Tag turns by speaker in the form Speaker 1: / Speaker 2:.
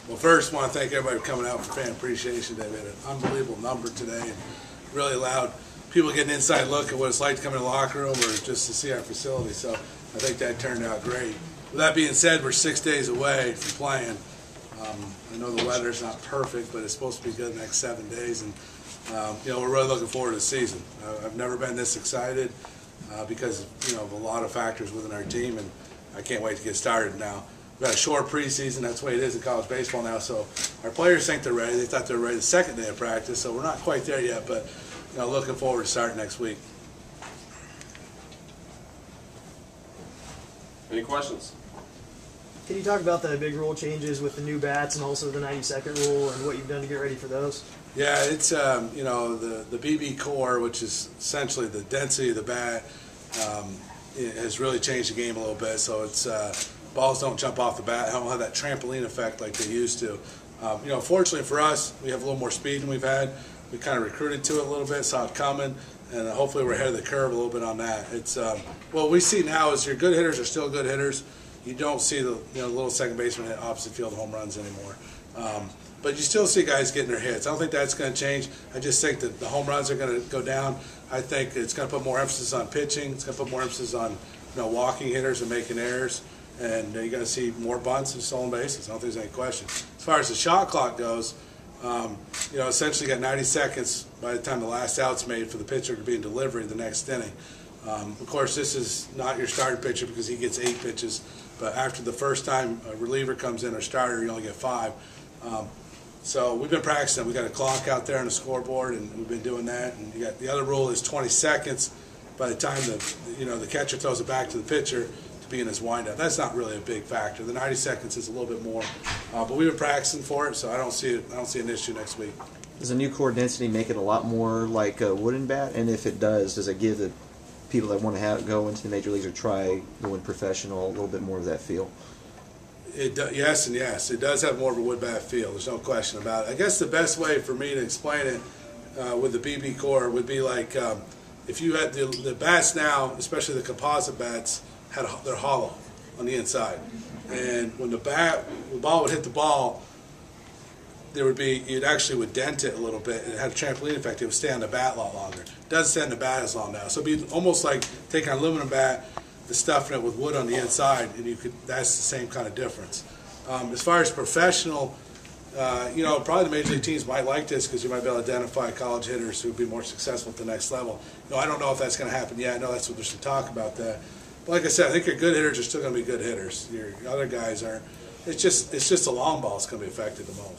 Speaker 1: Well, first, I want to thank everybody for coming out for Fan Appreciation Day. We had an unbelievable number today and really allowed people to get an inside look at what it's like to come in the locker room or just to see our facility. So I think that turned out great. With that being said, we're 6 days away from playing. I know the weather's not perfect, but it's supposed to be good the next 7 days. And we're really looking forward to the season. I've never been this excited because of a lot of factors within our team, and I can't wait to get started now. We've got a short preseason. That's the way it is in college baseball now. So our players think they're ready. They thought they were ready the second day of practice, so we're not quite there yet, but looking forward to starting next week.
Speaker 2: Any questions?
Speaker 3: Can you talk about the big rule changes with the new bats and also the 90-second rule and what you've done to get ready for those?
Speaker 1: Yeah, it's the BB core, which is essentially the density of the bat, it has really changed the game a little bit. So it's balls don't jump off the bat, don't have that trampoline effect like they used to. Fortunately for us, we have a little more speed than we've had. We kind of recruited to it a little bit, saw it coming, and hopefully we're ahead of the curve a little bit on that. It's what we see now is your good hitters are still good hitters. You don't see the little second baseman hit opposite field home runs anymore. But you still see guys getting their hits. I don't think that's going to change. I just think that the home runs are going to go down. I think it's going to put more emphasis on pitching. It's going to put more emphasis on walking hitters and making errors. And you're going to see more bunts and stolen bases. I don't think there's any question. As far as the shot clock goes, essentially got 90 seconds by the time the last out's made for the pitcher to be in delivery the next inning. Of course, this is not your starting pitcher because he gets 8 pitches. But after the first time a reliever comes in or starter, you only get 5. So we've been practicing. We've got a clock out there on the scoreboard, and we've been doing that. And you got the other rule is 20 seconds by the time the catcher throws it back to the pitcher to be in his windup. That's not really a big factor. The 90 seconds is a little bit more, but we've been practicing for it, so I don't see an issue next week.
Speaker 4: Does the new core density make it a lot more like a wooden bat? And if it does it give the people that want to go into the major leagues or try going professional a little bit more of that feel?
Speaker 1: Yes and yes. It does have more of a wood bat feel. There's no question about it. I guess the best way for me to explain it with the BB core would be like if you had the bats now, especially the composite bats, they're hollow on the inside, and when the ball would hit the ball, it actually would dent it a little bit, and it had a trampoline effect. It would stay on the bat a lot longer. It doesn't stay on the bat as long now, so it'd be almost like taking an aluminum bat, the stuffing it with wood on the inside, and that's the same kind of difference. As far as professional, probably the major league teams might like this because you might be able to identify college hitters who would be more successful at the next level. I don't know if that's going to happen yet. I know that's what there's some talk about that. But like I said, I think your good hitters are still going to be good hitters. Your other guys are. It's just the long ball is going to be affected the most.